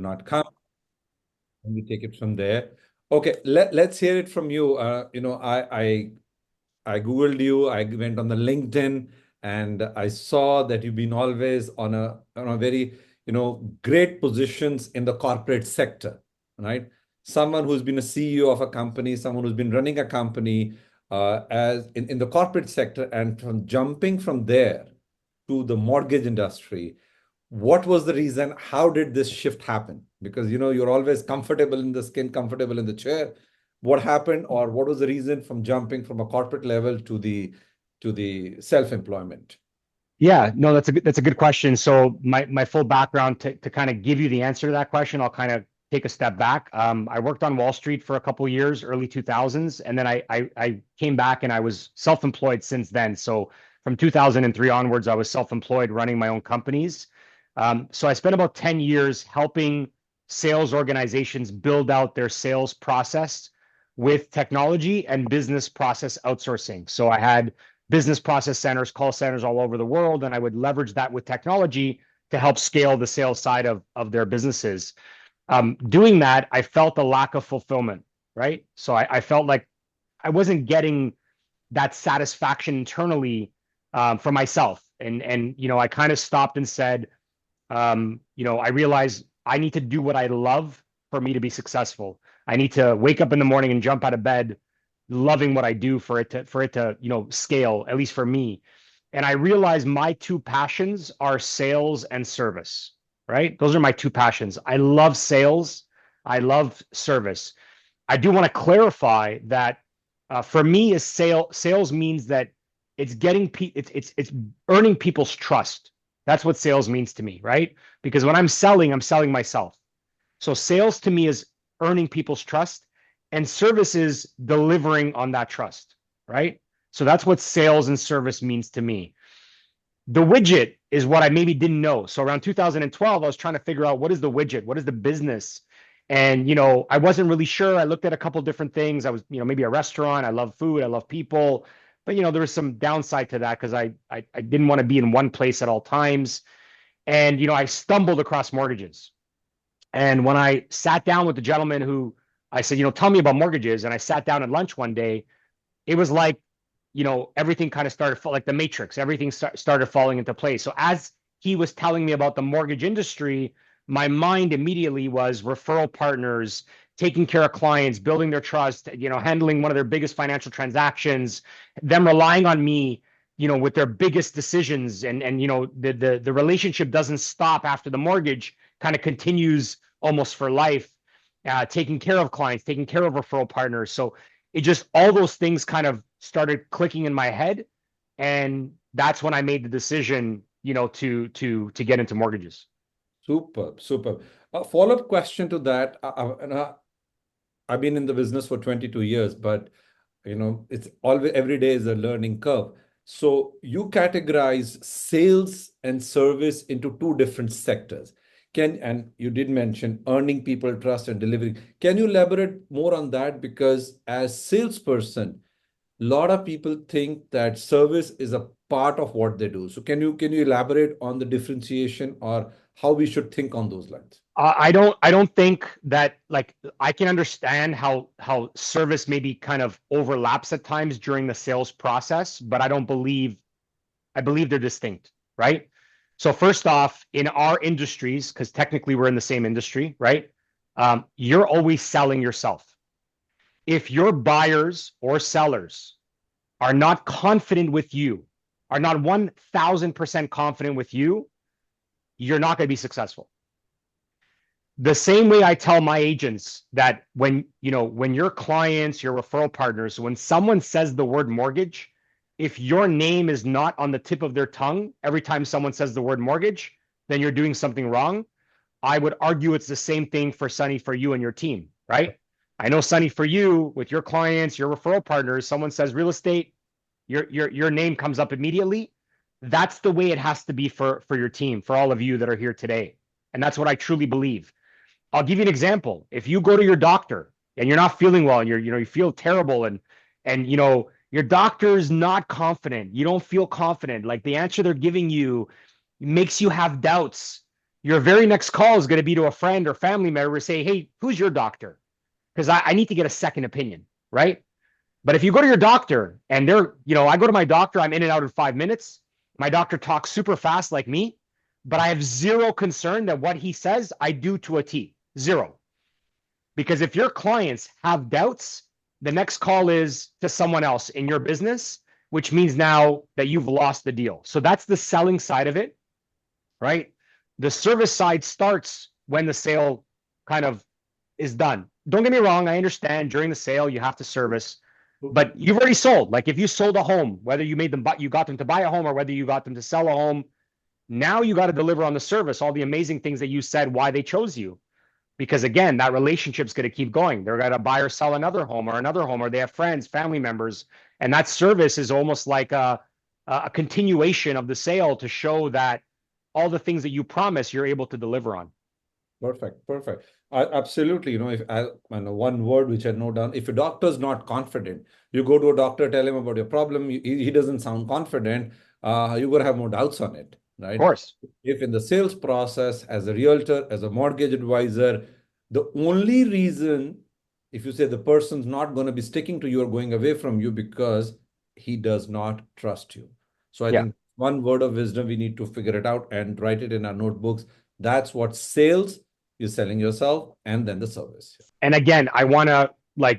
not come. And we take it from there. Okay, let's hear it from you. I Googled you, I went on the LinkedIn, and I saw that you've been always on a very, great positions in the corporate sector, right? Someone who's been a CEO of a company, someone who's been running a company as in the corporate sector, and from jumping from there to the mortgage industry. What was the reason? How did this shift happen? Because you're always comfortable in the skin, comfortable in the chair. What happened, or what was the reason from jumping from a corporate level to the self-employment? Yeah, no, that's a good question. So my full background to kind of give you the answer to that question, I'll kind of take a step back. I worked on Wall Street for a couple of years, early 2000s, and then I came back and I was self-employed since then. So from 2003 onwards, I was self-employed running my own companies. So I spent about 10 years helping sales organizations build out their sales process with technology and business process outsourcing. So I had business process centers, call centers all over the world, and I would leverage that with technology to help scale the sales side of their businesses. Doing that, I felt a lack of fulfillment, right? So I felt like I wasn't getting that satisfaction internally for myself. And I kind of stopped and said, I realized I need to do what I love for me to be successful. I need to wake up in the morning and jump out of bed loving what I do for it to scale, at least for me. And I realized my two passions are sales and service, right? Those are my two passions. I love sales. I love service. I do want to clarify that for me, is sales means that it's earning people's trust. That's what sales means to me, right? Because when I'm selling myself. So sales to me is earning people's trust, and service is delivering on that trust, right? So that's what sales and service means to me. The widget is what I maybe didn't know. So around 2012, I was trying to figure out, what is the widget? What is the business? And I wasn't really sure. I looked at a couple different things. I was, maybe a restaurant. I love food. I love people. But there was some downside to that because I didn't want to be in one place at all times. And I stumbled across mortgages. And when I sat down with the gentleman who I said, tell me about mortgages, and I sat down at lunch one day, it was like, everything kind of started like the Matrix. Everything started falling into place. So as he was telling me about the mortgage industry, my mind immediately was referral partners, taking care of clients, building their trust, handling one of their biggest financial transactions, them relying on me, with their biggest decisions, and the relationship doesn't stop after the mortgage, kind of continues almost for life, taking care of clients, taking care of referral partners. So it just, all those things kind of started clicking in my head. And that's when I made the decision, to get into mortgages. Super, super. A follow-up question to that. I've been in the business for 22 years, but it's always, every day is a learning curve. So you categorize sales and service into two different sectors. And you did mention earning people trust and delivering. Can you elaborate more on that? Because as salesperson, a lot of people think that service is a part of what they do. So can you elaborate on the differentiation, or how we should think on those lines? I don't think that, like, I can understand how service maybe kind of overlaps at times during the sales process, but I believe they're distinct, right? So first off, in our industries, because technically we're in the same industry, right? You're always selling yourself. If your buyers or sellers are not confident with you, are not 1000% confident with you, you're not going to be successful. The same way I tell my agents that when your clients, your referral partners, when someone says the word mortgage, if your name is not on the tip of their tongue every time someone says the word mortgage, then you're doing something wrong. I would argue it's the same thing for Sunny, for you and your team, right? I know, Sunny, for you, with your clients, your referral partners, someone says real estate, your name comes up immediately. That's the way it has to be for your team, for all of you that are here today. And that's what I truly believe. I'll give you an example. If you go to your doctor and you're not feeling well, and you feel terrible, and your doctor is not confident, you don't feel confident, like the answer they're giving you makes you have doubts. your very next call is going to be to a friend or family member to say, hey, who's your doctor? Because I need to get a second opinion, right? But if you go to your doctor and I go to my doctor, I'm in and out in 5 minutes. My doctor talks super fast like me, but I have zero concern that what he says, I do to a T. Zero. Because if your clients have doubts, the next call is to someone else in your business, which means now that you've lost the deal. So that's the selling side of it, right? The service side starts when the sale kind of is done. Don't get me wrong. I understand during the sale, you have to service, but you've already sold. Like if you sold a home, whether you got them to buy a home or whether you got them to sell a home, now you got to deliver on the service, all the amazing things that you said, why they chose you. Because again, that relationship's going to keep going. They're going to buy or sell another home, or they have friends, family members. And that service is almost like a continuation of the sale to show that all the things that you promise, you're able to deliver on. Perfect, perfect. Absolutely. If one word which I note down, if a doctor's not confident, you go to a doctor, tell him about your problem, he doesn't sound confident, you're going to have more doubts on it, right? Of course. If in the sales process, as a realtor, as a mortgage advisor, the only reason, if you say the person's not going to be sticking to you or going away from you because he does not trust you. So I think one word of wisdom, we need to figure it out and write it in our notebooks. That's what sales. You're selling yourself and then the service. And again, I want to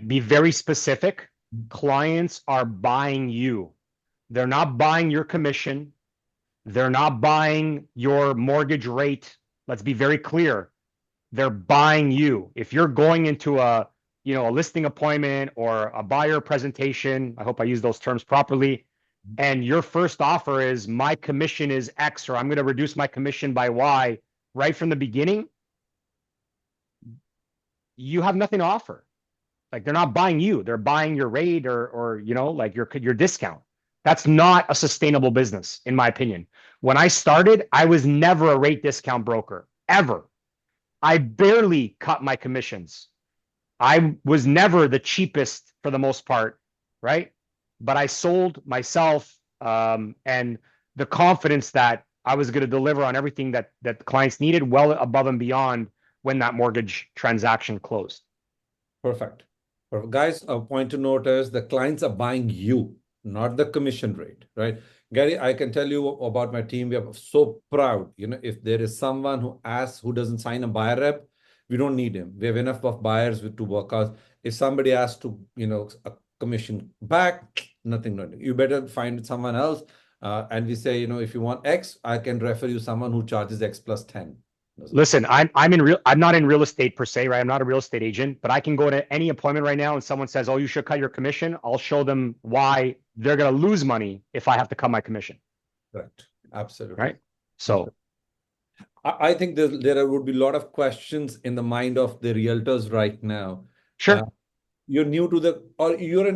be very specific. Clients are buying you. They're not buying your commission. They're not buying your mortgage rate. Let's be very clear. They're buying you. If you're going into a listing appointment or a buyer presentation, I hope I use those terms properly, and your first offer is my commission is X, or I'm going to reduce my commission by Y right from the beginning, you have nothing to offer. Like they're not buying you, they're buying your rate or your discount. That's not a sustainable business, in my opinion. When I started, I was never a rate discount broker, ever. I barely cut my commissions. I was never the cheapest for the most part, right? But I sold myself and the confidence that I was going to deliver on everything that the clients needed, well above and beyond when that mortgage transaction closed. Perfect. Guys, a point to note is the clients are buying you, not the commission rate, right? Gary, I can tell you about my team. We are so proud. If there is someone who doesn't sign a buyer rep, we don't need him. We have enough of buyers to work out. If somebody asks to, a commission back, nothing. You better find someone else. And we say, if you want X, I can refer you someone who charges X plus 10. Listen, I'm not in real estate per se, right? I'm not a real estate agent, but I can go to any appointment right now and someone says, oh, you should cut your commission. I'll show them why they're going to lose money if I have to cut my commission. Correct. Absolutely. Right. So I think there would be a lot of questions in the mind of the realtors right now. Sure. You're new to you're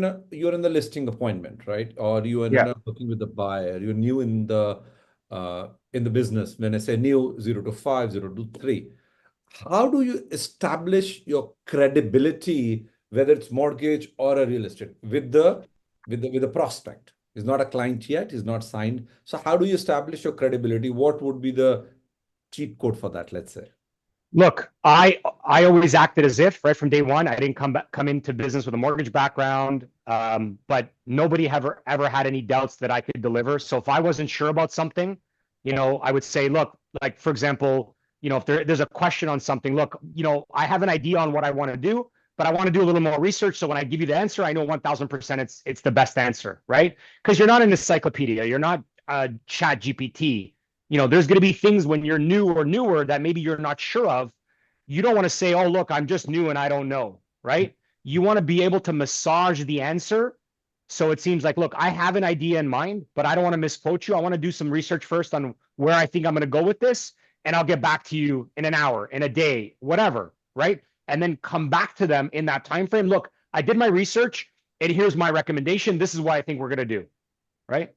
in the listing appointment, right? Or you are working with the buyer. You're new in the business. When I say new, 0 to 5, 0 to 3, how do you establish your credibility, whether it's mortgage or a real estate, with the prospect? He's not a client yet, he's not signed. So how do you establish your credibility? What would be the cheat code for that, let's say? Look, I always acted as if right from day one. I didn't come into business with a mortgage background, but nobody ever had any doubts that I could deliver. So if I wasn't sure about something, I would say, look, like for example, if there's a question on something, look, I have an idea on what I want to do, but I want to do a little more research. So when I give you the answer, I know 1000% it's the best answer, right? Because you're not an encyclopedia, you're not Chat GPT. There's going to be things when you're new or newer that maybe you're not sure of. You don't want to say, oh, look, I'm just new and I don't know, right? You want to be able to massage the answer. So it seems like, look, I have an idea in mind, but I don't want to misquote you. I want to do some research first on where I think I'm going to go with this. And I'll get back to you in an hour, in a day, whatever, right? And then come back to them in that time frame. Look, I did my research and here's my recommendation. This is what I think we're going to do, right?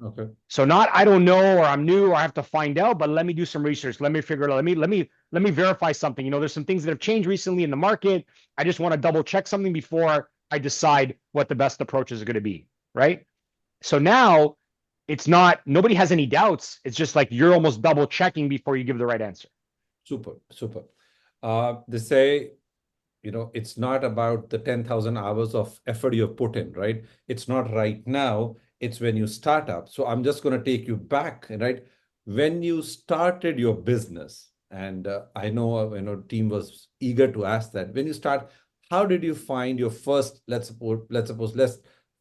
Okay. So not I don't know or I'm new or I have to find out, but let me do some research. Let me figure it out. Let me verify something. There's some things that have changed recently in the market. I just want to double check something before I decide what the best approaches are going to be, right? So now it's not, nobody has any doubts. It's just like you're almost double checking before you give the right answer. Super, super. They say, it's not about the 10,000 hours of effort you've put in, right? It's not right now, it's when you start up. So I'm just going to take you back, right? When you started your business, and I know, team was eager to ask that. When you start, how did you find your first, let's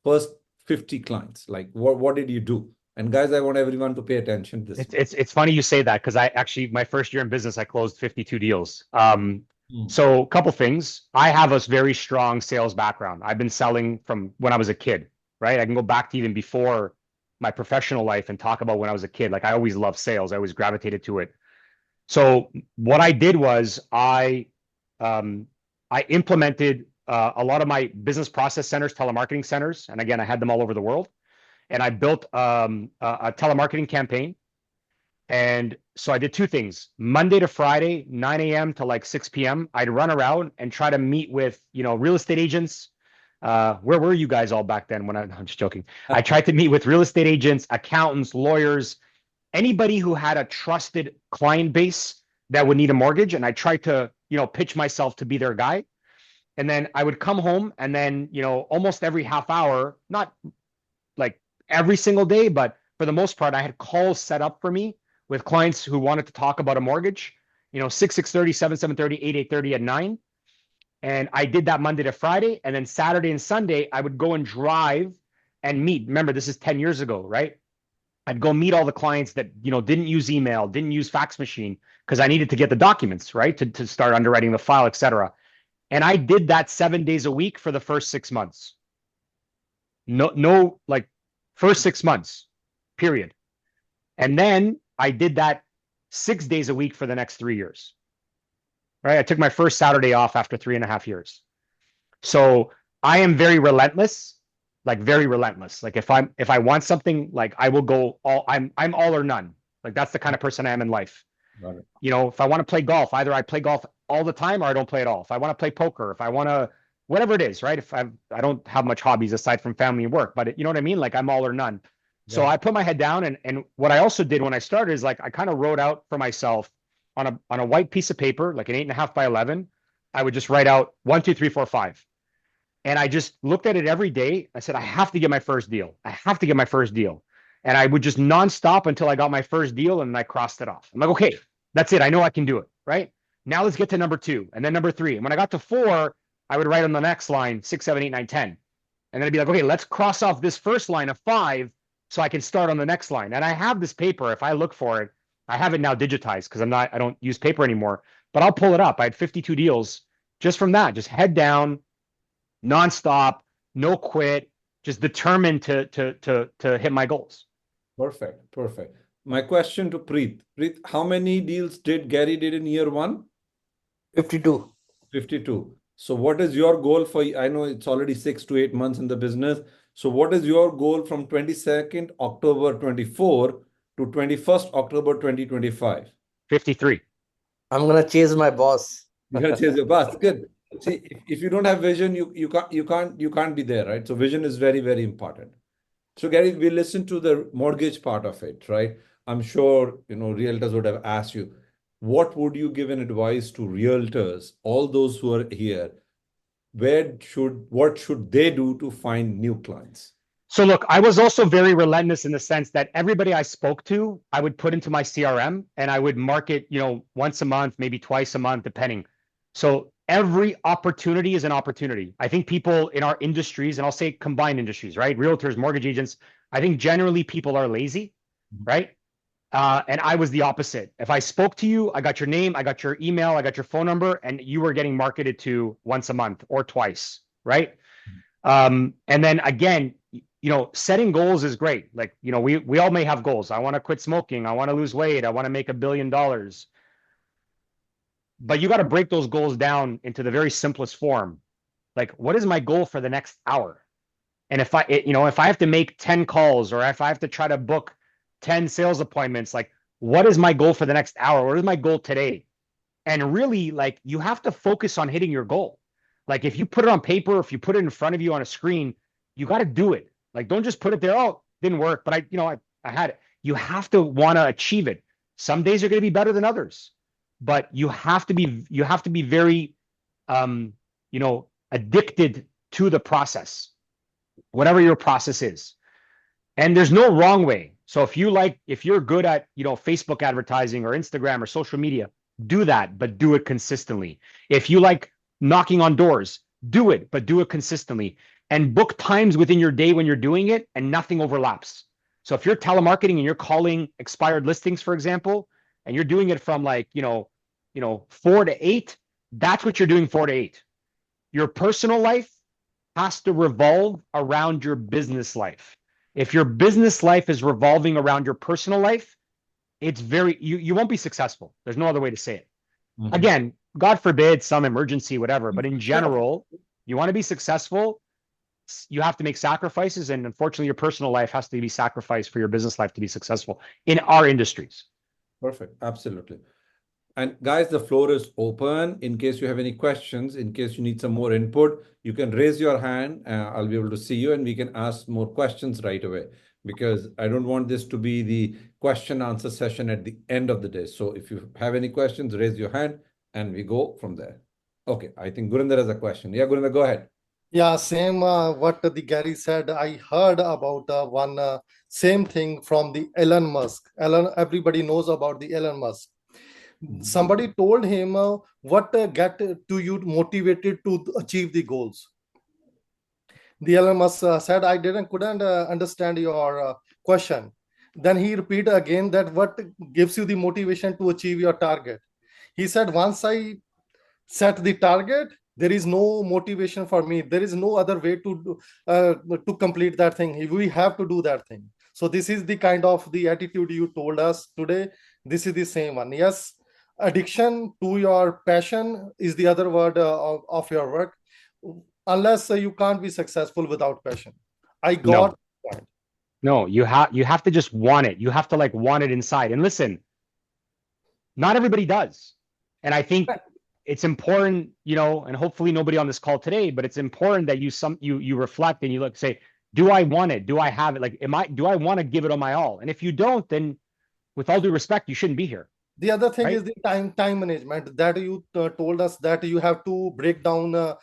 first 50 clients? Like, what did you do? And guys, I want everyone to pay attention to this. It's funny you say that because I actually my first year in business I closed 52 deals. Mm. So a couple things. I have a very strong sales background. I've been selling from when I was a kid, right? I can go back to even before my professional life and talk about when I was a kid. Like I always loved sales. I always gravitated to it. So what I did was I implemented a lot of my business process centers, telemarketing centers, and again I had them all over the world. And I built a telemarketing campaign. And so I did two things. Monday to Friday, 9 a.m. to like 6 p.m. I'd run around and try to meet with, real estate agents. Where were you guys all back then when I'm just joking. I tried to meet with real estate agents, accountants, lawyers, anybody who had a trusted client base that would need a mortgage. And I tried to, pitch myself to be their guy. And then I would come home and then, almost every half hour, not like every single day, but for the most part, I had calls set up for me with clients who wanted to talk about a mortgage, 6:30, 7:30, 8:30 at 9. And I did that Monday to Friday. And then Saturday and Sunday, I would go and drive and meet. Remember, this is 10 years ago, right? I'd go meet all the clients that, didn't use email, didn't use fax machine, because I needed to get the documents, right? To start underwriting the file, et cetera. And I did that 7 days a week for the first 6 months. No, like first 6 months, period. And then I did that 6 days a week for the next 3 years. Right. I took my first Saturday off after 3.5 years. So I am very relentless, like very relentless. Like if I want something, like I will go I'm all or none. Like that's the kind of person I am in life. Got it. If I want to play golf, either I play golf all the time or I don't play at all. If I want to play poker, if I want to, whatever it is, right? If I don't have much hobbies aside from family and work, but you know what I mean? Like I'm all or none. So Yeah. I put my head down, and what I also did when I started is like I kind of wrote out for myself on a white piece of paper, like an 8.5 by 11. I would just write out 1, 2, 3, 4, 5. And I just looked at it every day. I said, I have to get my first deal. I have to get my first deal. And I would just nonstop until I got my first deal, and I crossed it off. I'm like, okay, that's it. I know I can do it. Right now, let's get to number 2 and then number 3. And when I got to 4, I would write on the next line 6, 7, 8, 9, 10. And then I'd be like, okay, let's cross off this first line of 5 so I can start on the next line. And I have this paper. If I look for it, I have it now digitized because I don't use paper anymore, but I'll pull it up. I had 52 deals just from that, just head down, nonstop, no quit, just determined to hit my goals. Perfect. Perfect. My question to Preet. Preet, how many deals did Gary did in year one? 52. 52. So what is your goal for, I know it's already 6 to 8 months in the business. So what is your goal from 22nd October 24 to 21st October 2025? 53. I'm gonna chase my boss. You gotta chase your bus. Good. See, if you don't have vision, you can't be there, right? So vision is very, very important. So Gary, we listened to the mortgage part of it, right? I'm sure, realtors would have asked you, what would you give an advice to realtors, all those who are here? What should they do to find new clients? So look, I was also very relentless in the sense that everybody I spoke to, I would put into my CRM and I would market, once a month, maybe twice a month, depending. So every opportunity is an opportunity. I think people in our industries, and I'll say combined industries, right? Realtors, mortgage agents, I think generally people are lazy, right? And I was the opposite. If I spoke to you, I got your name, I got your email, I got your phone number, and you were getting marketed to once a month or twice, right? And then again, setting goals is great. Like, we all may have goals. I want to quit smoking. I want to lose weight. I want to make $1 billion. But you got to break those goals down into the very simplest form. Like, what is my goal for the next hour? And if I have to make 10 calls or if I have to try to book 10 sales appointments, like, what is my goal for the next hour? What is my goal today? And really, like, you have to focus on hitting your goal. Like, if you put it on paper, if you put it in front of you on a screen, you got to do it. Like, don't just put it there. Oh, didn't work, but I had it. You have to want to achieve it. Some days are going to be better than others, but you have to be very, addicted to the process, whatever your process is. And there's no wrong way. So if you're good at, Facebook advertising or Instagram or social media, do that, but do it consistently. If you like knocking on doors, do it, but do it consistently. And book times within your day when you're doing it and nothing overlaps. So if you're telemarketing and you're calling expired listings, for example, and you're doing it from 4 to 8, that's what you're doing 4 to 8. Your personal life has to revolve around your business life. If your business life is revolving around your personal life, you won't be successful. There's no other way to say it. Mhm. Again, God forbid, some emergency, whatever, but in general, you want to be successful, you have to make sacrifices, and unfortunately, your personal life has to be sacrificed for your business life to be successful in our industries. Perfect. Absolutely. And guys, the floor is open. In case you have any questions, in case you need some more input, you can raise your hand. I'll be able to see you and we can ask more questions right away, because I don't want this to be the question answer session at the end of the day. So if you have any questions, raise your hand and we go from there. Okay, I think Gurinder has a question. Yeah, Gurinder, go ahead. Yeah, same what the Gary said. I heard about one same thing from the Elon Musk. Everybody knows about the Elon Musk. Somebody told him what get to you motivated to achieve the goals. The Elon Musk said, I couldn't understand your question. Then he repeated again that what gives you the motivation to achieve your target. He said, once I set the target, there is no motivation for me. There is no other way to complete that thing. We have to do that thing. So this is the kind of the attitude you told us today. This is the same one. Yes, addiction to your passion is the other word of your work. Unless you can't be successful without passion. I got that. No, you have to just want it. You have to want it inside. And listen, not everybody does. And I think it's important, and hopefully nobody on this call today, but it's important that you reflect and you say, do I want it? Do I have it? Do I want to give it on my all? And if you don't, then with all due respect, you shouldn't be here. The other thing is the time management that you told us that you have to break down the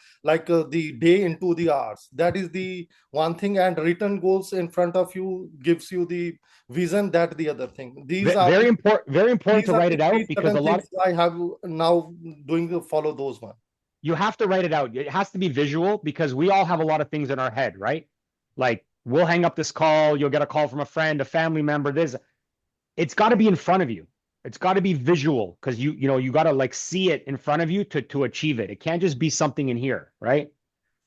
day into the hours. That is the one thing, and written goals in front of you gives you the vision. That the other thing. These are very important to write it out, because a lot I have now follow those one. You have to write it out. It has to be visual, because we all have a lot of things in our head, right? Like, we'll hang up this call, you'll get a call from a friend, a family member. It's got to be in front of you. It's got to be visual, because you got to see it in front of you to achieve it. It can't just be something in here, right?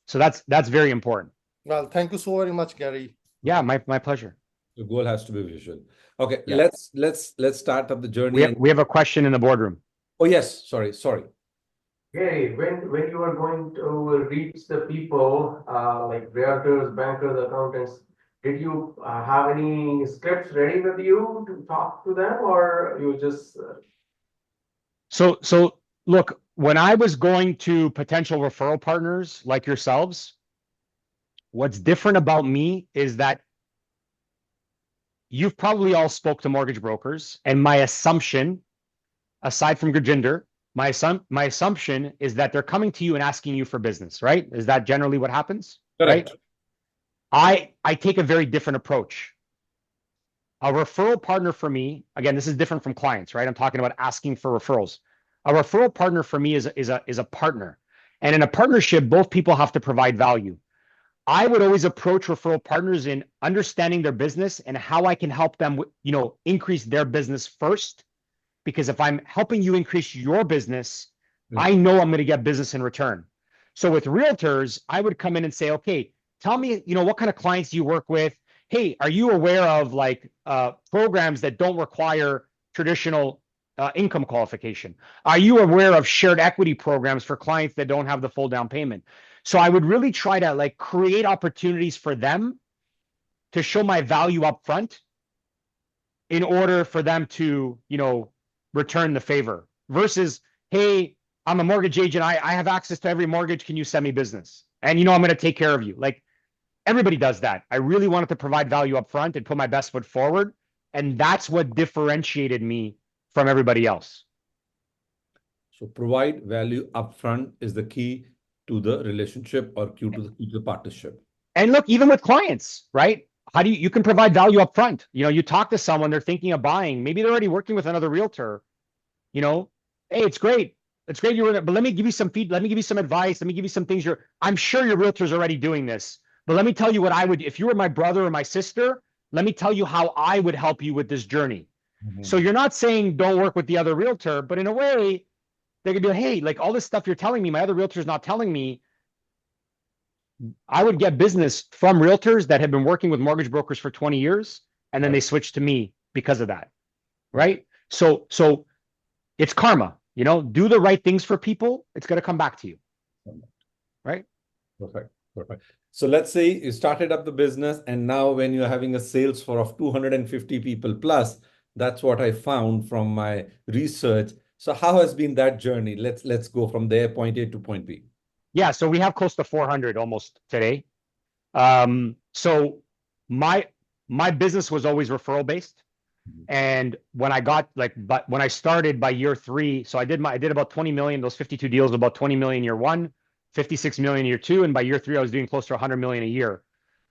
So that's very important. Well, thank you so very much, Gary. Yeah, my pleasure. The goal has to be visual. Okay, Yeah. let's start up the journey. We have a question in the boardroom. Oh yes, sorry. Gary, when you are going to reach the people like realtors, bankers, accountants, did you have any scripts ready with you to talk to them, or you just So look, when I was going to potential referral partners like yourselves, what's different about me is that you've probably all spoke to mortgage brokers, and my assumption, aside from Gurjinder, my assumption is that they're coming to you and asking you for business, right? Is that generally what happens? Correct. Right? I take a very different approach. A referral partner for me, again, this is different from clients, right? I'm talking about asking for referrals. A referral partner for me is a partner. And in a partnership, both people have to provide value. I would always approach referral partners in understanding their business and how I can help them, increase their business first. Because if I'm helping you increase your business, I know I'm going to get business in return. So with realtors, I would come in and say, okay, tell me, what kind of clients do you work with? Hey, are you aware of programs that don't require traditional income qualification? Are you aware of shared equity programs for clients that don't have the full down payment? So I would really try to create opportunities for them to show my value up front in order for them to, return the favor, versus, hey, I'm a mortgage agent. I have access to every mortgage. Can you send me business? And I'm going to take care of you. Everybody does that. I really wanted to provide value up front and put my best foot forward. And that's what differentiated me from everybody else. So provide value upfront is the key to the relationship or key to the partnership. And look, even with clients, right? How do you can provide value up front? You talk to someone, they're thinking of buying. Maybe they're already working with another realtor. Hey, it's great. It's great you're in it, but let me give you some feed. Let me give you some advice. Let me give you some things. I'm sure your realtor's already doing this, but let me tell you what I would, if you were my brother or my sister, let me tell you how I would help you with this journey. So you're not saying don't work with the other realtor, but in a way, they could be like, hey, like all this stuff you're telling me, my other realtor's not telling me. I would get business from realtors that have been working with mortgage brokers for 20 years, and then they switch to me because of that. Right? So it's karma, do the right things for people. It's going to come back to you. Right? Perfect. So let's say you started up the business, and now when you're having a sales for of 250 people plus, that's what I found from my research. So how has been that journey? Let's go from there, point A to point B. Yeah, so we have close to 400 almost today. So my business was always referral based. And when I started by year 3, so I did about 20 million, those 52 deals, about 20 million year 1, 56 million year 2, and by year 3 I was doing close to 100 million a year.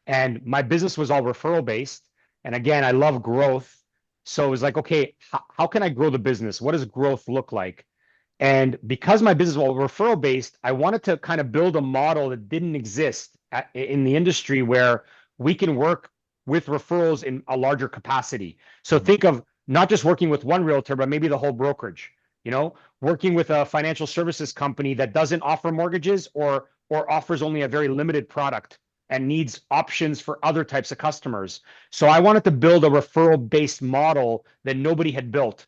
And my business was all referral based. And again, I love growth. So it was like, okay, how can I grow the business? What does growth look like? And because my business was referral based, I wanted to kind of build a model that didn't exist in the industry where we can work with referrals in a larger capacity. So think of not just working with one realtor, but maybe the whole brokerage, working with a financial services company that doesn't offer mortgages or offers only a very limited product and needs options for other types of customers. So I wanted to build a referral based model that nobody had built.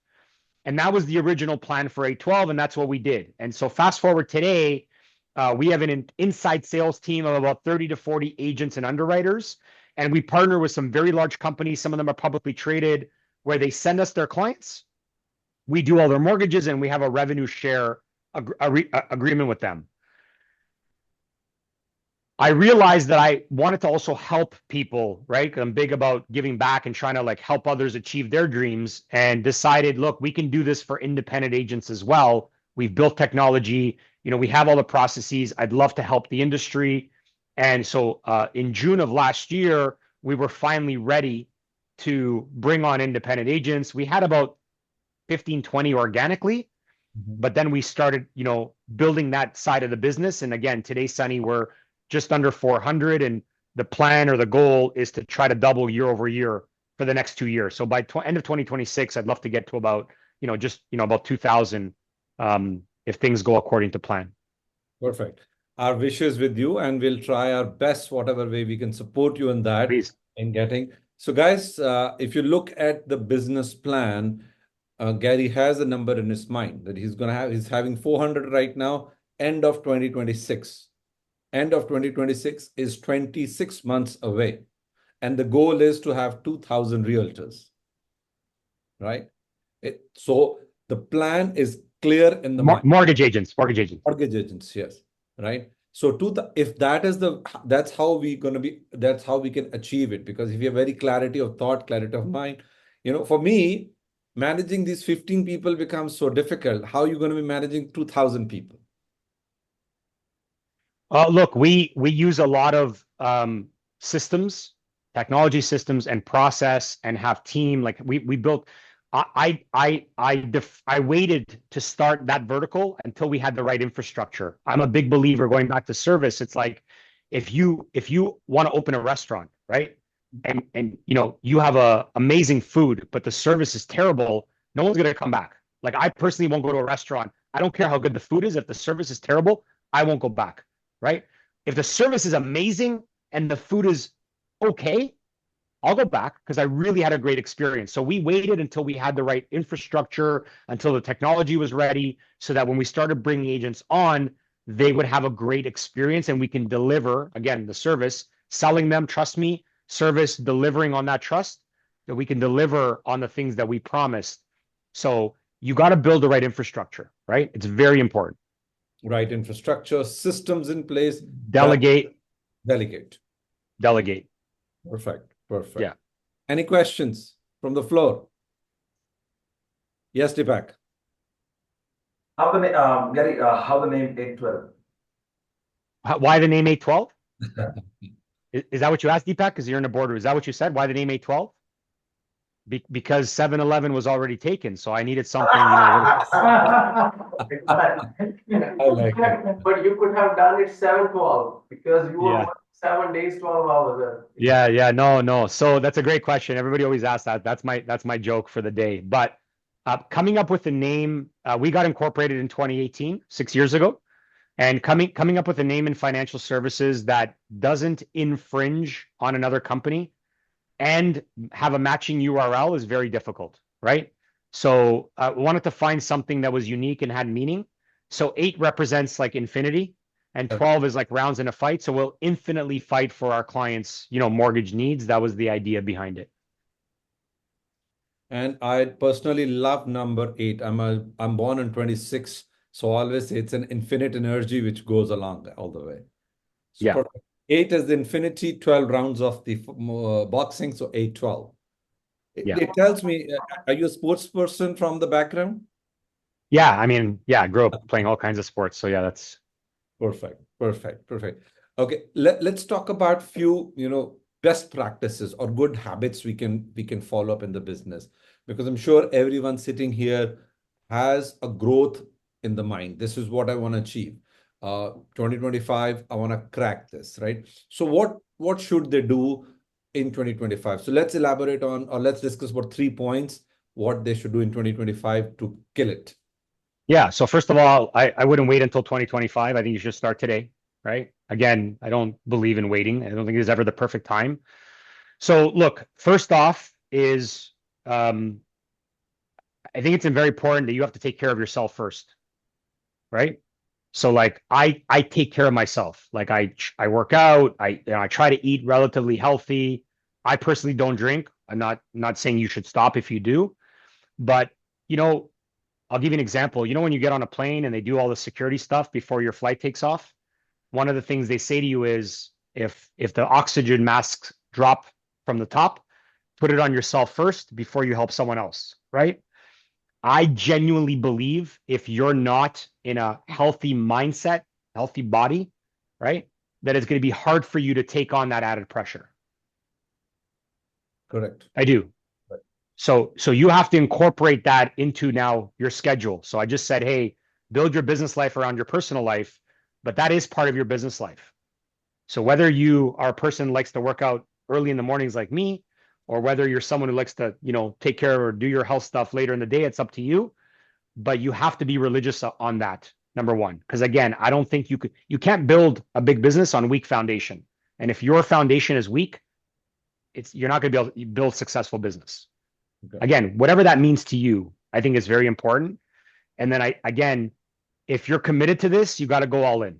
And that was the original plan for 812, and that's what we did. And so fast forward today, we have an inside sales team of about 30 to 40 agents and underwriters. And we partner with some very large companies. Some of them are publicly traded, where they send us their clients. We do all their mortgages, and we have a revenue share agreement with them. I realized that I wanted to also help people, right? 'Cause I'm big about giving back and trying to help others achieve their dreams, and decided, look, we can do this for independent agents as well. We've built technology, we have all the processes. I'd love to help the industry. And so in June of last year, we were finally ready to bring on independent agents. We had about 15, 20 organically, but then we started, building that side of the business. And again, today, Sunny, we're just under 400, and the plan or the goal is to try to double year over year for the next 2 years. So by end of 2026, I'd love to get to about, about 2,000 if things go according to plan. Perfect. Our wishes with you, and we'll try our best, whatever way we can support you in that. Please. In getting. So guys, if you look at the business plan, Gary has a number in his mind that he's having 400 right now, end of 2026. End of 2026 is 26 months away. And the goal is to have 2,000 realtors, right? So the plan is clear in the mind. Mortgage agents, Yes, right? So if that's how we can achieve it. Because if you have very clarity of thought, clarity of mind, for me, managing these 15 people becomes so difficult. How are you going to be managing 2,000 people? Look, we use a lot of systems, technology systems, and process, and have team. Like we built. I waited to start that vertical until we had the right infrastructure. I'm a big believer, going back to service. It's like if you want to open a restaurant, right? And you have amazing food, but the service is terrible, no one's gonna come back. Like I personally won't go to a restaurant. I don't care how good the food is. If the service is terrible, I won't go back. Right? If the service is amazing and the food is okay, I'll go back because I really had a great experience. So we waited until we had the right infrastructure, until the technology was ready, so that when we started bringing agents on, they would have a great experience, and we can deliver, again, the service, selling them, trust me, service, delivering on that trust, that we can deliver on the things that we promised. So you got to build the right infrastructure, right? It's very important. Right infrastructure, systems in place. Delegate. Perfect. Yeah. Any questions from the floor? Yes, Deepak. Gary, how the name 812? Why the name 812? Is that what you asked, Deepak? Because you're in the border. Is that what you said? Why the name 812? Because 7-Eleven was already taken, so I needed something, I like it. But you could have done it 7-12 because you were Yeah. working 7 days, 12 hours. Yeah, no. So that's a great question. Everybody always asks that. That's my joke for the day. But coming up with the name, we got incorporated in 2018, 6 years ago, and coming up with a name in financial services that doesn't infringe on another company and have a matching URL is very difficult, right? So we wanted to find something that was unique and had meaning. So 8 represents like infinity, and 12 is like rounds in a fight. So we'll infinitely fight for our clients, mortgage needs. That was the idea behind it. And I personally love number 8. I'm born in 26, so I always say it's an infinite energy which goes along all the way. So Yeah. perfect. 8 is the infinity, 12 rounds of the boxing, so 8-12. Yeah. It tells me, are you a sports person from the background? Yeah, I grew up playing all kinds of sports. So yeah, that's Perfect. Okay, let's talk about few, best practices or good habits we can follow up in the business, because I'm sure everyone sitting here has a growth in the mind. This is what I want to achieve. 2025, I want to crack this, right? So what should they do in 2025? So let's elaborate on, or let's discuss about 3 points, what they should do in 2025 to kill it. Yeah. So first of all, I wouldn't wait until 2025. I think you should start today, right? Again, I don't believe in waiting. I don't think there's ever the perfect time. So look, first off is I think it's very important that you have to take care of yourself first, right? So like I take care of myself. Like I work out. I try to eat relatively healthy. I personally don't drink. I'm not saying you should stop if you do, but I'll give you an example. When you get on a plane and they do all the security stuff before your flight takes off, one of the things they say to you is if the oxygen masks drop from the top, put it on yourself first before you help someone else, right? I genuinely believe if you're not in a healthy mindset, healthy body, right, that it's going to be hard for you to take on that added pressure. Correct. I do. Right. So you have to incorporate that into now your schedule. So I just said, hey, build your business life around your personal life, but that is part of your business life. So whether you are a person who likes to work out early in the mornings like me, or whether you're someone who likes to, take care or do your health stuff later in the day, it's up to you. But you have to be religious on that, number one. Because again, I don't think you can't build a big business on weak foundation. And if your foundation is weak, you're not going to be able to build successful business. Okay. Again, whatever that means to you, I think is very important. And then again, if you're committed to this, you got to go all in,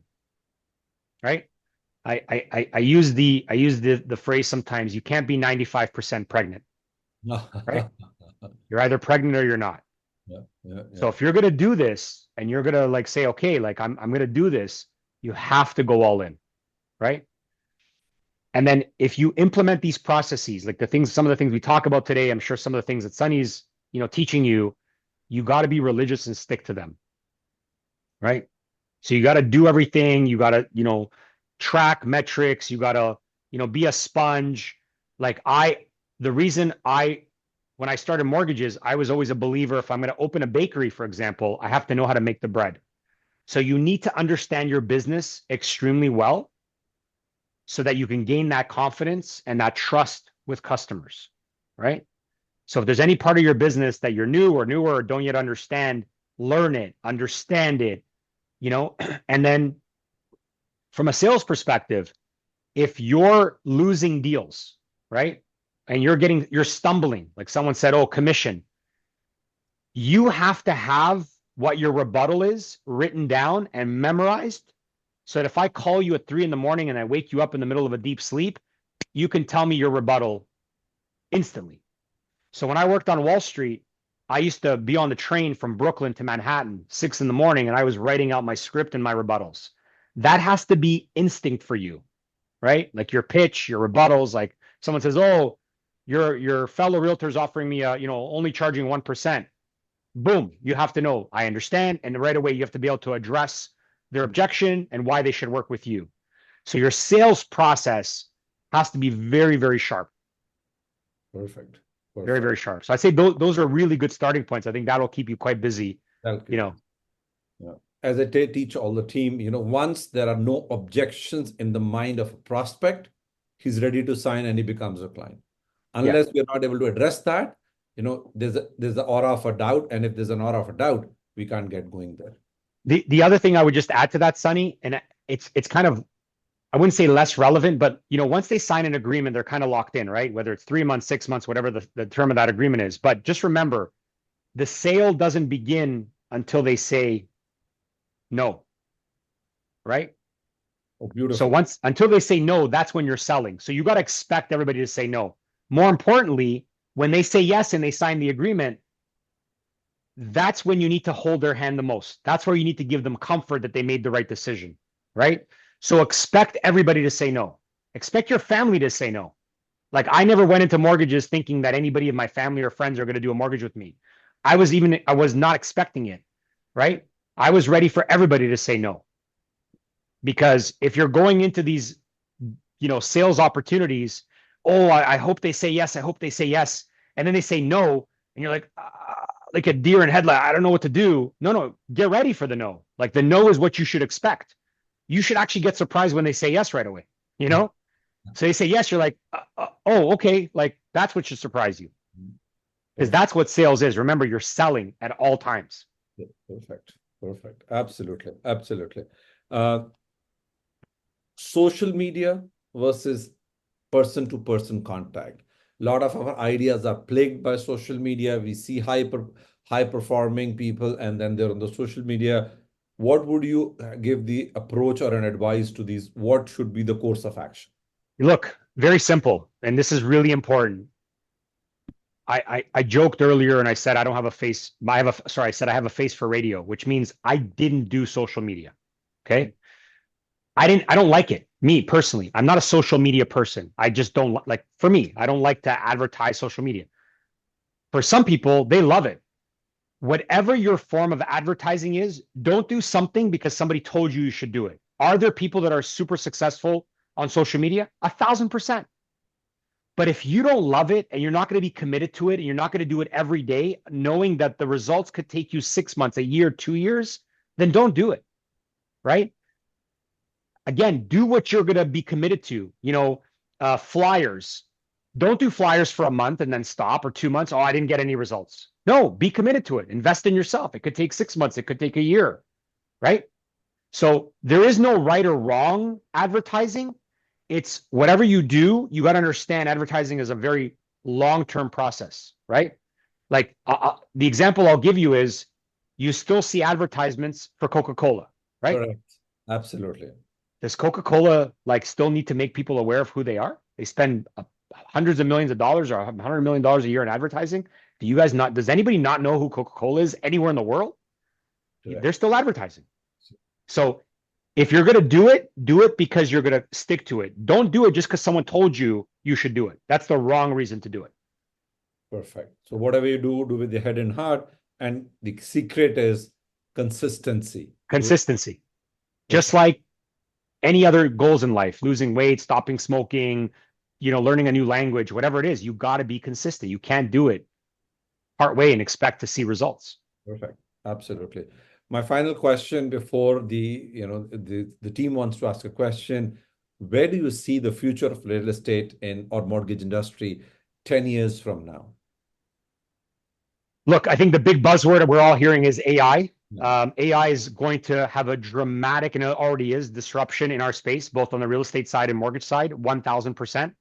right? I use the phrase sometimes, you can't be 95% pregnant, right? You're either pregnant or you're not. Yeah. So if you're going to do this and you're going to say, okay, I'm going to do this, you have to go all in, right? And then if you implement these processes, like some of the things we talk about today, I'm sure some of the things that Sunny's, teaching you got to be religious and stick to them, right? So you got to do everything. You got to, track metrics. You got to, be a sponge. When I started mortgages, I was always a believer. If I'm going to open a bakery, for example, I have to know how to make the bread. So you need to understand your business extremely well so that you can gain that confidence and that trust with customers, right? So if there's any part of your business that you're new or newer or don't yet understand, learn it, understand it, and then from a sales perspective, if you're losing deals, right? And you're stumbling, like someone said, oh, commission, you have to have what your rebuttal is written down and memorized so that if I call you at 3 a.m. and I wake you up in the middle of a deep sleep, you can tell me your rebuttal instantly. So when I worked on Wall Street, I used to be on the train from Brooklyn to Manhattan, 6 a.m, and I was writing out my script and my rebuttals. That has to be instinct for you, right? Like your pitch, your rebuttals, like someone says, oh, your fellow realtor's offering me only charging 1%. boom, you have to know, I understand. And right away, you have to be able to address their objection and why they should work with you. So your sales process has to be very, very sharp. Perfect. Very, Perfect. very sharp. So I'd say those are really good starting points. I think that'll keep you quite busy, Thank you know. Yeah. As I teach all the team, once there are no objections in the mind of a prospect, he's ready to sign and he becomes a client. Unless we are not able to address that, there's the aura of a doubt. And if there's an aura of a doubt, we can't get going there. The other thing I would just add to that, Sunny, and it's kind of, I wouldn't say less relevant, but once they sign an agreement, they're kind of locked in, right? Whether it's 3 months, 6 months, whatever the term of that agreement is. But just remember, the sale doesn't begin until they say no, right? Oh, beautiful. So until they say no, that's when you're selling. So you got to expect everybody to say no. More importantly, when they say yes and they sign the agreement, that's when you need to hold their hand the most. That's where you need to give them comfort that they made the right decision, right? So expect everybody to say no. Expect your family to say no. Like, I never went into mortgages thinking that anybody of my family or friends are going to do a mortgage with me. I was not expecting it, right? I was ready for everybody to say no. Because if you're going into these, sales opportunities, I hope they say yes. I hope they say yes. And then they say no. And you're like a deer in headlight. I don't know what to do. No, get ready for the no. Like, the no is what you should expect. You should actually get surprised when they say yes right away, So they say yes, you're like, oh, okay. Like, that's what should surprise you. Because that's what sales is. Remember, you're selling at all times. Yeah, perfect. Absolutely. Social media versus person-to-person contact. A lot of our ideas are plagued by social media. We see high-performing people, and then they're on the social media. What would you give the approach or an advice to these? What should be the course of action? Look, very simple, and this is really important. I joked earlier and I said I don't have a face. I said I have a face for radio, which means I didn't do social media. Okay. I don't like it. Me personally, I'm not a social media person. I just don't like, for me, I don't like to advertise social media. For some people, they love it. Whatever your form of advertising is, don't do something because somebody told you should do it. Are there people that are super successful on social media? 1,000%. But if you don't love it and you're not going to be committed to it and you're not going to do it every day, knowing that the results could take you 6 months, a year, 2 years, then don't do it. Right? Again, do what you're going to be committed to. Flyers. Don't do flyers for a month and then stop, or 2 months. Oh, I didn't get any results. No, be committed to it. Invest in yourself. It could take 6 months. It could take a year. Right? So there is no right or wrong advertising. It's whatever you do, you got to understand advertising is a very long-term process, right? Like the example I'll give you is you still see advertisements for Coca-Cola, right? Correct. Absolutely. Does Coca-Cola still need to make people aware of who they are? They spend hundreds of millions of dollars or $100 million a year in advertising. Does anybody not know who Coca-Cola is anywhere in the world? Correct. They're still advertising. So if you're going to do it because you're going to stick to it. Don't do it just because someone told you should do it. That's the wrong reason to do it. Perfect. So whatever you do with the head and heart. And the secret is consistency. Consistency. Just like any other goals in life, losing weight, stopping smoking, learning a new language, whatever it is, you got to be consistent. You can't do it part way and expect to see results. Perfect. Absolutely. My final question before the team wants to ask a question, where do you see the future of real estate or mortgage industry 10 years from now? Look, I think the big buzzword we're all hearing is AI. AI is going to have a dramatic, and it already is, disruption in our space, both on the real estate side and mortgage side, 1,000%.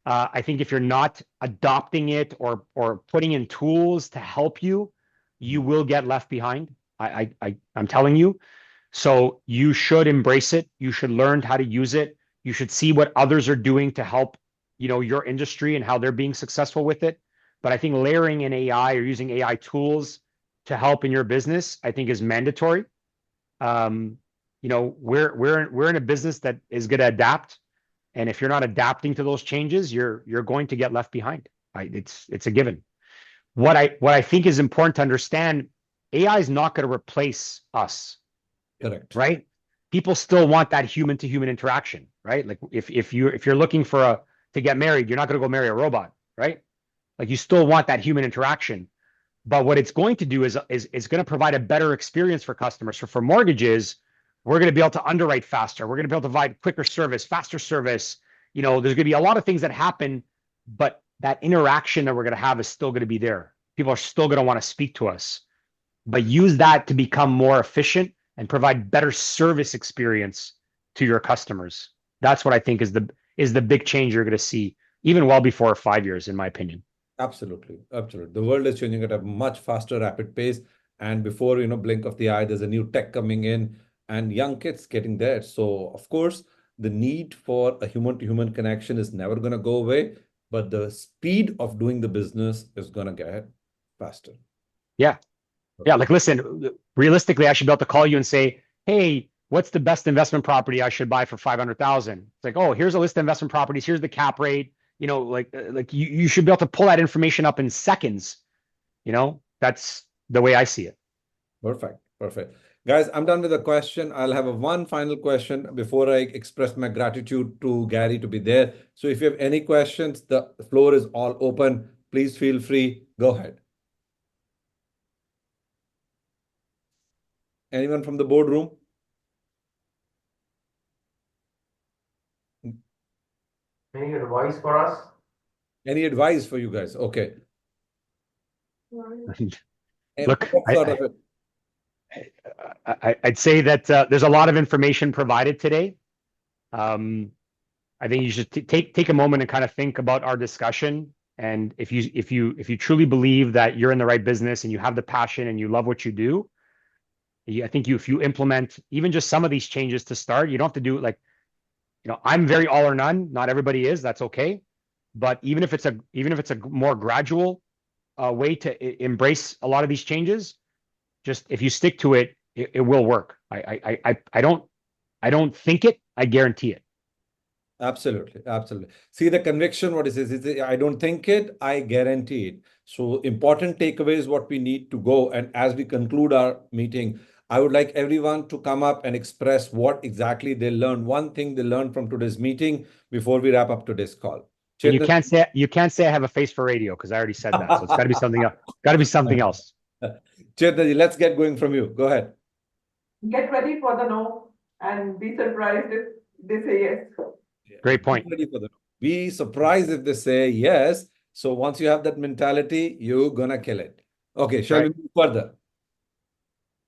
I think if you're not adopting it or putting in tools to help you, you will get left behind. I'm telling you. So you should embrace it. You should learn how to use it. You should see what others are doing to help, your industry and how they're being successful with it. But I think layering in AI or using AI tools to help in your business, I think is mandatory. We're in a business that is going to adapt. And if you're not adapting to those changes, you're going to get left behind. It's a given. what I think is important to understand, AI is not going to replace us, Correct. right? People still want that human to human interaction, right? Like if you're looking for to get married, you're not going to go marry a robot, right? Like you still want that human interaction. But what it's going to do is it's going to provide a better experience for customers. So for mortgages, we're going to be able to underwrite faster. We're going to be able to provide quicker service, faster service. You know, there's going to be a lot of things that happen, but that interaction that we're going to have is still going to be there. People are still going to want to speak to us, but use that to become more efficient and provide better service experience to your customers. That's what I think is the big change you're going to see, even well before 5 years, in my opinion. Absolutely. Absolutely. The world is changing at a much faster, rapid pace. And before, blink of the eye, there's a new tech coming in and young kids getting there. So, of course, the need for a human-to-human connection is never going to go away, but the speed of doing the business is going to get faster. Yeah. Yeah. Like, listen, realistically, I should be able to call you and say, hey, what's the best investment property I should buy for 500,000? It's like, oh, here's a list of investment properties. Here's the cap rate. You know, like you should be able to pull that information up in seconds. You know, that's the way I see it. Perfect. Perfect. Guys, I'm done with the question. I'll have one final question before I express my gratitude to Gary to be there. So if you have any questions, the floor is all open. Please feel free. Go ahead. Anyone from the boardroom? Any advice for us? Look, I'd say that there's a lot of information provided today. I think you should take a moment and kind of think about our discussion. And if you truly believe that you're in the right business and you have the passion and you love what you do, I think if you implement even just some of these changes to start, you don't have to do it like, I'm very all or none. Not everybody is. That's okay. But even if it's a more gradual way to embrace a lot of these changes, just if you stick to it, it will work. I don't think it. I guarantee it. Absolutely. Absolutely. See the conviction, what it is, I don't think it, I guarantee it. So important takeaways, what we need to go. And as we conclude our meeting, I would like everyone to come up and express what exactly they learned. One thing they learned from today's meeting before we wrap up today's call. And you can't say I have a face for radio because I already said that. So it's got to be something else. Got to be something else. Chetanji, let's get going from you. Go ahead. Get ready for the no and be surprised if they say yes. Great point. Be surprised if they say yes. So once you have that mentality, you're gonna kill it. Okay, shall we move further?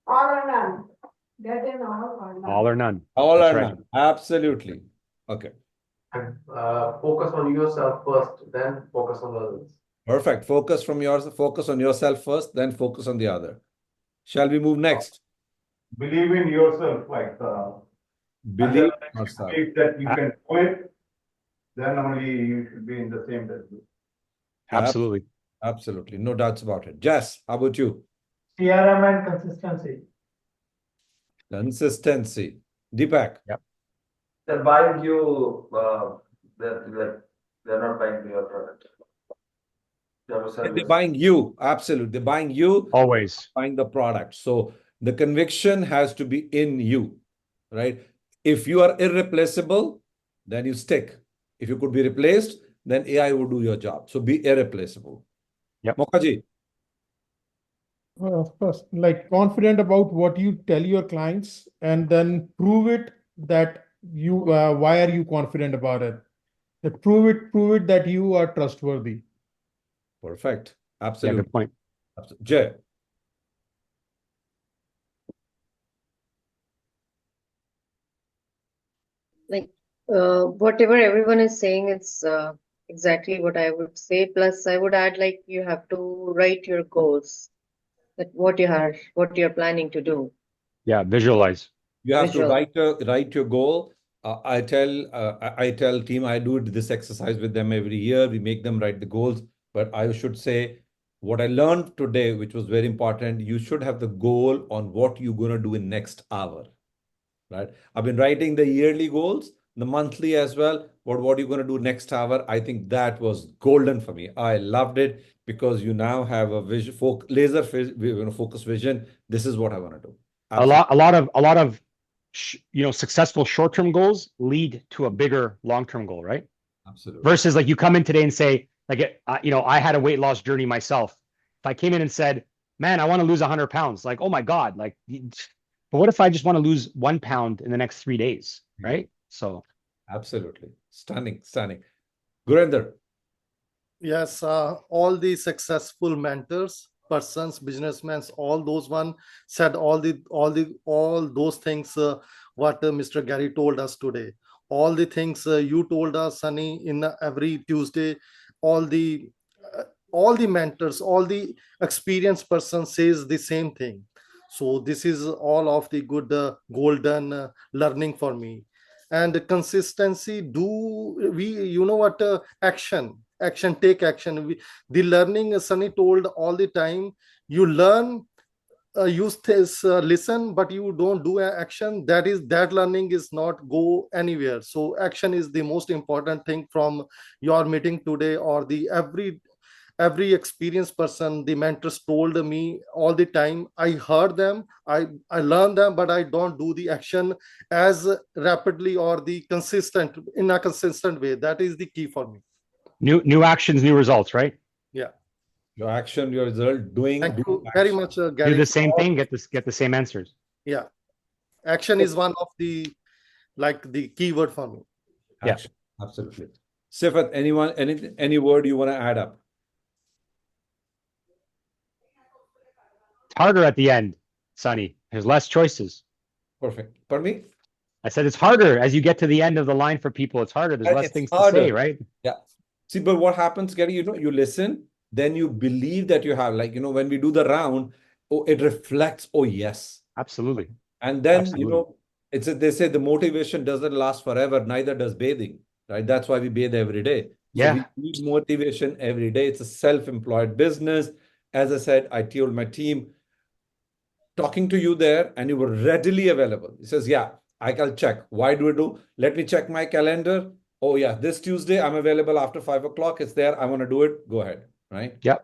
All or none. Get in all or none. All or none. All or none. Absolutely. Okay. And focus on yourself first, then focus on others. Perfect. Focus on yourself first, then focus on the other. Shall we move next? Believe in yourself, Believe in yourself. Believe that you can do it, then only you should be in the same business. Absolutely. Absolutely. No doubts about it. Jess, how about you? CRM and consistency. Consistency. Deepak. Yep. They're buying you, they're not buying your product. They're buying you. Absolutely. They're buying you. Always. Buying the product. So the conviction has to be in you, right? If you are irreplaceable, then you stick. If you could be replaced, then AI will do your job. So be irreplaceable. Yep. Mokhaji. Of course, like confident about what you tell your clients and then prove it that you, why are you confident about it? That prove it that you are trustworthy. Perfect. Absolutely. Yeah, good point. Jay. Like whatever everyone is saying, it's exactly what I would say. Plus, I would add, like, you have to write your goals, that what you're planning to do. Yeah, visualize. You have to write your goal. I tell team, I do this exercise with them every year. We make them write the goals. But I should say, what I learned today, which was very important, you should have the goal on what you're going to do in next hour. Right? I've been writing the yearly goals, the monthly as well. What are you going to do next hour? I think that was golden for me. I loved it because you now have a vision, focused vision. This is what I want to do. Absolutely. A lot of successful short-term goals lead to a bigger long-term goal, right? Absolutely. Versus like you come in today and say, like, I had a weight loss journey myself. If I came in and said, man, I want to lose 100 pounds, like, oh my God, like, but what if I just want to lose 1 pound in the next 3 days, right? So absolutely. Stunning. Gurinder. Yes, all the successful mentors, persons, businessmen, all those one said all those things what Mr. Gary told us today. All the things you told us, Sunny, in every Tuesday, all the mentors, all the experienced person says the same thing. So this is all of the good golden learning for me. And consistency, do we, what, action, take action. The learning, Sunny told all the time, you learn, listen, but you don't do action. That learning is not go anywhere. So action is the most important thing from your meeting today, or the every experienced person, the mentors told me all the time. I heard them, I learned them, but I don't do the action as rapidly or the consistent in a consistent way. That is the key for me. new actions, new results, right? Yeah. Your action, your result, Thank you very much, Gary. Do the same thing, get the same answers. Yeah. Action is one of the keyword for me. Action. Yeah. Absolutely. Sifat, any word you want to add up? It's harder at the end, Sunny. There's less choices. Perfect. Pardon me? I said it's harder as you get to the end of the line for people. It's harder. There's less things to say, right? Yeah. See, but what happens, Gary, you listen, then you believe that you have, when we do the round, it reflects, oh, yes. Absolutely. And then, they say the motivation doesn't last forever, neither does bathing, right? That's why we bathe every day. So we need motivation every day. It's a self-employed business. As I said, I told my team, talking to you there, and you were readily available. He says, yeah, I'll check. Why do we do? Let me check my calendar. Oh, yeah, this Tuesday, I'm available after 5 o'clock. It's there. I want to do it. Go ahead. Right? Yep.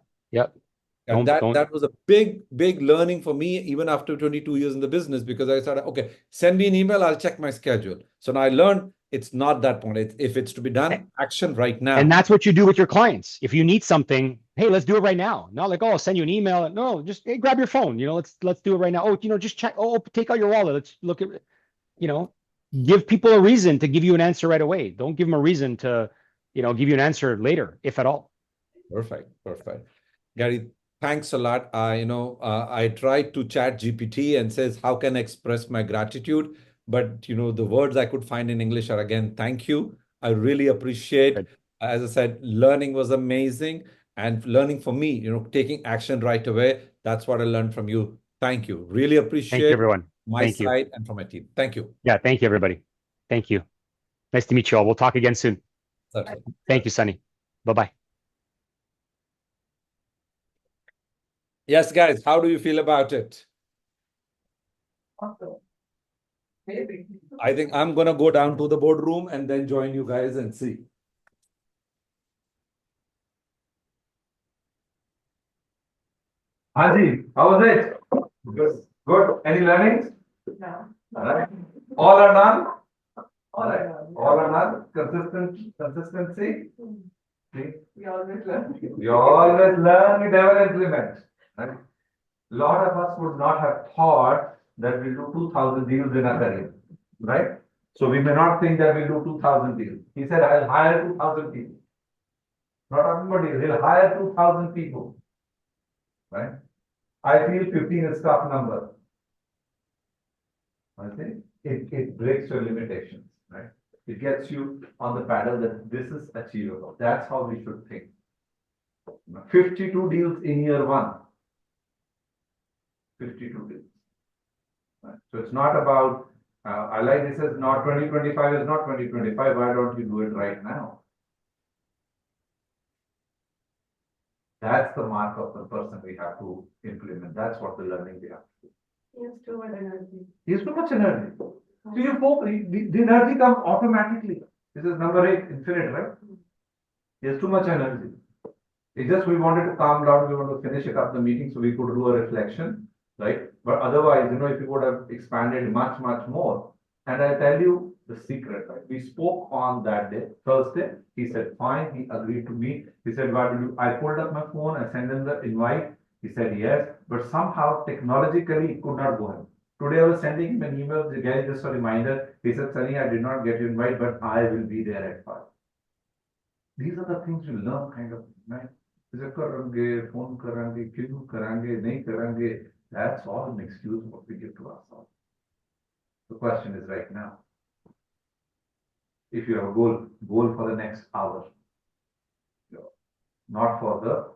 And that was a big learning for me, even after 22 years in the business, because I started, okay, send me an email. I'll check my schedule. So now I learned it's not that point. If it's to be done, action right now. And that's what you do with your clients. If you need something, hey, let's do it right now. Not like, oh, I'll send you an email. No, just grab your phone. Let's do it right now. Oh, just check. Oh, take out your wallet. Let's look at, give people a reason to give you an answer right away. Don't give them a reason to, give you an answer later, if at all. Perfect. Gary, thanks a lot. I tried to chat GPT and says, how can I express my gratitude? But, the words I could find in English are, again, thank you. I really appreciate, as I said, learning was amazing. And learning for me, taking action right away. That's what I learned from you. Thank you. Really appreciate Thank you, everyone. My side and from my team. Thank you. Yeah, thank you, everybody. Thank you. Nice to meet you all. We'll talk again soon. Certainly. Thank you, Sunny. Bye-bye. Yes, guys, how do you feel about it? Awesome. Maybe. I think I'm going to go down to the boardroom and then join you guys and see. Haji, how was it? Good. Any learnings? No. All right. All or none? All right. All or none? Consistency? See? We always learn. You always learn, you never implement. Right? A lot of us would not have thought that we'll do 2,000 deals in a career. Right? So we may not think that we'll do 2,000 deals. He said, I'll hire 2,000 people. Not everybody, he'll hire 2,000 people. Right? I feel 15 is tough number. I think it breaks your limitations, right? It gets you on the paddle that this is achievable. That's how we should think. 52 deals in year one. 52 deals. Right? So it's not about, I like this as not 2025 is not 2025. Why don't you do it right now? That's the mark of the person we have to implement. That's what the learning we have to do. He has too much energy. He has too much energy. So you hope the energy comes automatically. This is number 8, infinite, right? There's too much energy. It's just we wanted to calm down, we want to finish it up the meeting so we could do a reflection, right? But otherwise, if you would have expanded much, much more. And I tell you the secret, right? We spoke on that day, Thursday. He said, fine. He agreed to meet. He said, what did you? I pulled up my phone, I sent him the invite. He said, yes. But somehow, technologically, it could not go in. Today, I was sending him an email, again, just a reminder. He said, Sunny, I did not get your invite, but I will be there at 5. These are the things you learn, kind of, right? Phone karange, karange. That's all an excuse what we give to ourselves. The question is right now, if you have a goal for the next hour, not for the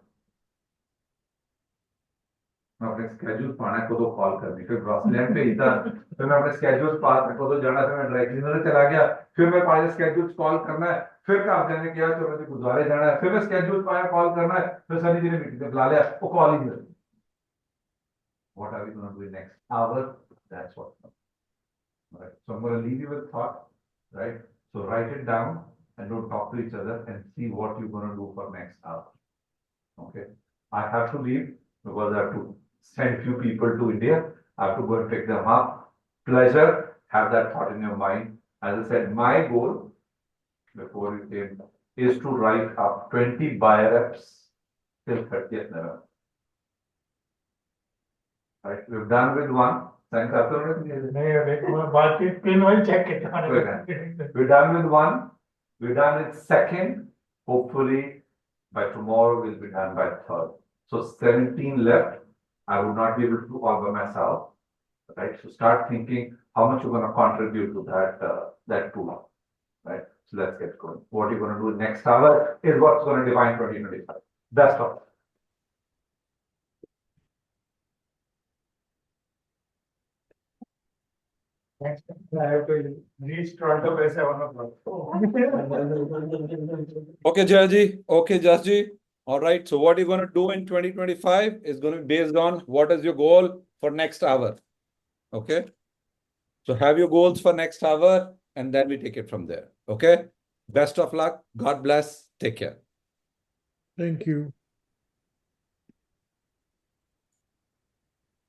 मैं अपने schedule पाना को तो call करनी फिर ब्रॉसलैंड पे इतना फिर मैं अपने स्केड्यूल पास को तो जाना फिर मैं ड्राई क्लीनर चला गया फिर मैं पाया स्केड्यूल कॉल करना है फिर काम करने किया चलो जी गुरुद्वारे जाना है फिर मैं स्केड्यूल पाया कॉल करना है फिर सनी जी ने मीटिंग पे बुला लिया वो कॉल ही नहीं what are we going to do next hour that's what right so I'm going to leave you with thought right so write it down and don't talk to each other and see what you're going to do for next hour okay I have to leave because I have to send few people to India. I have to go and pick them up. Pleasure, have that thought in your mind. As I said, my goal before you came is to write up 20 buy-reps till 30th November. Right, we've done with one. Thanks, we're done with one. We're done with second. Hopefully, by tomorrow, we'll be done by third. So 17 left. I would not be able to do all by myself, right? So start thinking how much you're going to contribute to that tool, right? So let's get going. What you're going to do next hour is what's going to define 2025. Best of luck. Thanks. I have to reach Toronto by 7 o'clock. Okay, Jayaji. Okay, Jasji. All right. So what you're going to do in 2025 is going to be based on what is your goal for next hour. Okay. So have your goals for next hour and then we take it from there. Okay. Best of luck. God bless. Take care. Thank you.